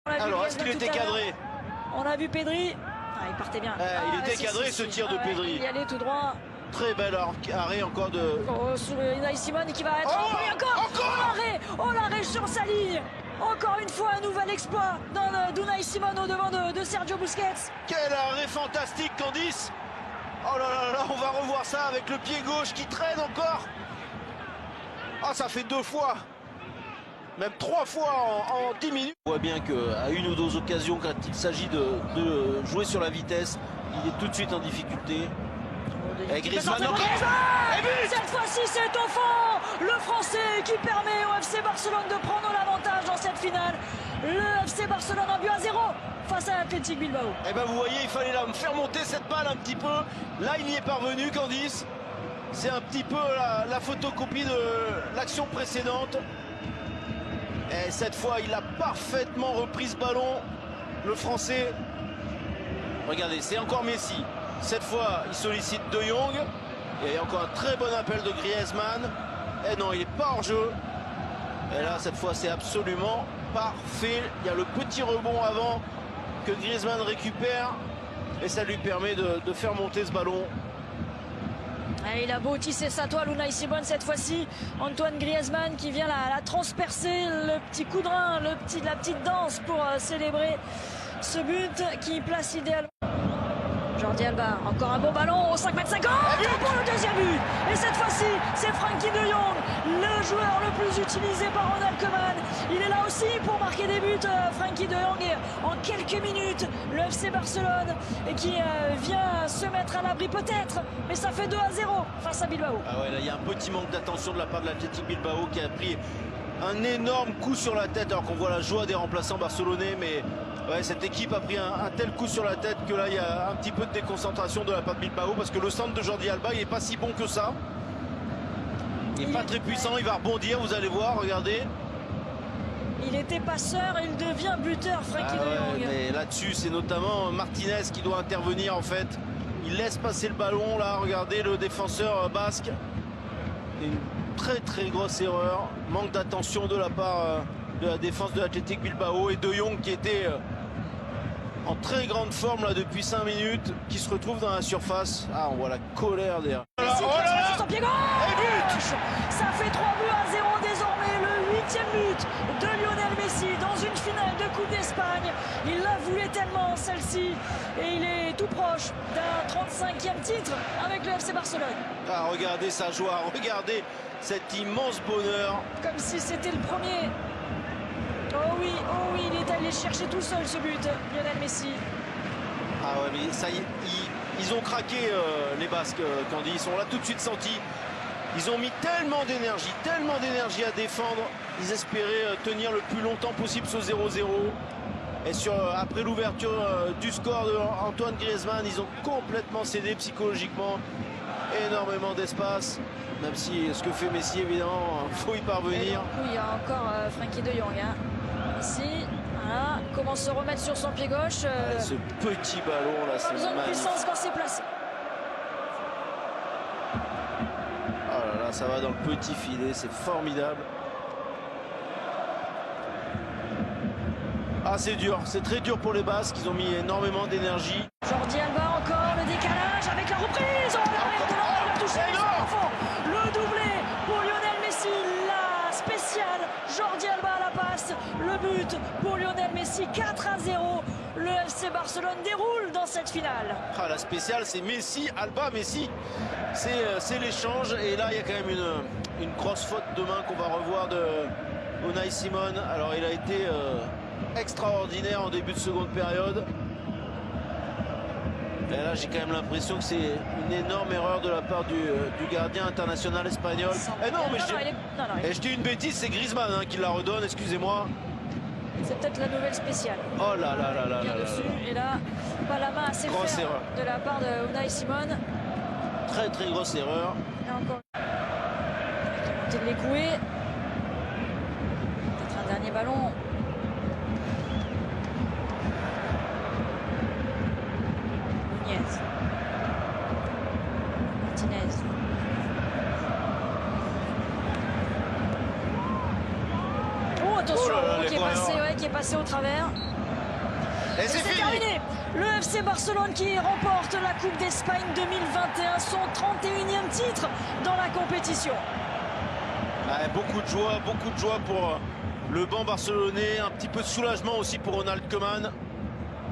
Alors, est-ce qu'il était cadré? On a vu Pedri. Ah, il partait bien. Il était cadré ce tir de Pedri. Il y allait tout droit. Très bel arrêt encore de... Sous Unai Simon qui va être... Oh l'arrêt sur sa ligne. Encore une fois, un nouvel exploit d'Unai Simon au devant de Sergio Busquets. Quel arrêt fantastique, Candice. Oh là là là, on va revoir ça avec le pied gauche qui traîne encore. Ah, ça fait 2 fois. Même 3 fois en 10 minutes. On voit bien qu'à une ou deux occasions, quand il s'agit de jouer sur la vitesse, il est tout de suite en difficulté. Et Griezmann encore. Cette fois-ci, c'est au fond. Le Français qui permet au FC Barcelone de prendre l'avantage dans cette finale. Le FC Barcelone a but à 0 face à Athletic Bilbao. Et ben vous voyez, il fallait là faire monter cette balle un petit peu. Là, il y est parvenu, Candice. C'est un petit peu la photocopie de l'action précédente. Et cette fois, il a parfaitement repris ce ballon, le Français. Regardez, c'est encore Messi. Cette fois, il sollicite De Jong. Et il y a encore un très bon appel de Griezmann. Et non, il n'est pas hors jeu. Et là, cette fois, c'est absolument parfait. Il y a le petit rebond avant que Griezmann récupère. Et ça lui permet de faire monter ce ballon. Et il a beau tisser sa toile, Unai Simon, cette fois-ci. Antoine Griezmann qui vient la transpercer. Le petit coup de rein, la petite danse pour célébrer ce but qui place idéalement. Jordi Alba, encore un bon ballon au 5,50 m pour le deuxième but. Et cette fois-ci, c'est Frenkie de Jong, le joueur le plus utilisé par Ronald Koeman. Il est là aussi pour marquer des buts, Frenkie de Jong. Et en quelques minutes, le FC Barcelone qui vient se mettre à l'abri peut-être. Mais ça fait 2-0 face à Bilbao. Ah ouais, là, il y a un petit manque d'attention de la part de l'Athletic Bilbao qui a pris un énorme coup sur la tête alors qu'on voit la joie des remplaçants barcelonais. Mais ouais, cette équipe a pris un tel coup sur la tête que là, il y a un petit peu de déconcentration de la part de Bilbao parce que le centre de Jordi Alba, il n'est pas si bon que ça. Il n'est pas très puissant, il va rebondir, vous allez voir, regardez. Il était passeur, il devient buteur, Frenkie de Jong. Mais là-dessus, c'est notamment Martinez qui doit intervenir en fait. Il laisse passer le ballon, là, regardez le défenseur basque. Une très grosse erreur, manque d'attention de la part de la défense de l'Athletic Bilbao et De Jong qui était en très grande forme là depuis 5 minutes, qui se retrouve dans la surface. Ah, on voit la colère derrière. Messi qui va sur son pied gauche. Ça fait 3 buts à 0 désormais, le 8e but de Lionel Messi dans une finale de Coupe d'Espagne. Il la voulait tellement celle-ci et il est tout proche d'un 35e titre avec le FC Barcelone. Ah, regardez sa joie, regardez cet immense bonheur. Comme si c'était le premier. Oh oui, il est allé chercher tout seul ce but, Lionel Messi. Ah ouais, mais ça y est, ils ont craqué les Basques, Candice. On l'a tout de suite senti. Ils ont mis tellement d'énergie à défendre. Ils espéraient tenir le plus longtemps possible ce 0-0. Et après l'ouverture du score d'Antoine Griezmann, ils ont complètement cédé psychologiquement. Énormément d'espace. Même si ce que fait Messi, évidemment, il faut y parvenir. Il y a encore Frenkie de Jong. Ici, voilà, commence à se remettre sur son pied gauche. Ce petit ballon là, c'est besoin de puissance quand c'est placé. Oh là là, ça va dans le petit filet, c'est formidable. Ah, c'est dur, c'est très dur pour les Basques, ils ont mis énormément d'énergie. Jordi Alba encore, le décalage avec la reprise. Il a touché le doublé pour Lionel Messi, la spéciale. Jordi Alba à la passe, le but pour Lionel Messi, 4-0. Le FC Barcelone déroule dans cette finale. Ah, la spéciale, c'est Messi, Alba, Messi. C'est l'échange. Et là, il y a quand même une grosse faute de main qu'on va revoir de Unai Simon. Alors, il a été extraordinaire en début de seconde période. Et là, j'ai quand même l'impression que c'est une énorme erreur de la part du gardien international espagnol. Et non, mais je dis une bêtise, c'est Griezmann qui la redonne, excusez-moi. C'est peut-être la nouvelle spéciale. Oh là là là là là. Et là, pas la main assez ferme de la part de Unai Simon. Très grosse erreur. Et encore. Il de l'écouer. Peut-être un dernier ballon. Martinez. Oh, attention, qui est passé au travers. Et c'est fini. Terminé. Le FC Barcelone qui remporte la Coupe d'Espagne 2021, son 31e titre dans la compétition. Ouais, beaucoup de joie pour le banc barcelonais, un petit peu de soulagement aussi pour Ronald Koeman.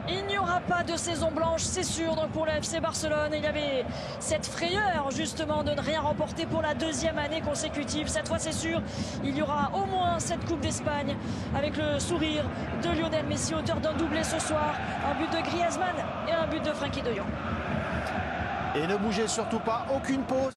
Il n'y aura pas de saison blanche, c'est sûr, donc pour le FC Barcelone. Il y avait cette frayeur justement de ne rien remporter pour la 2e année consécutive. Cette fois, c'est sûr, il y aura au moins cette Coupe d'Espagne avec le sourire de Lionel Messi, auteur d'un doublé ce soir. Un but de Griezmann et un but de Frenkie de Jong. Et ne bougez surtout pas, aucune pause.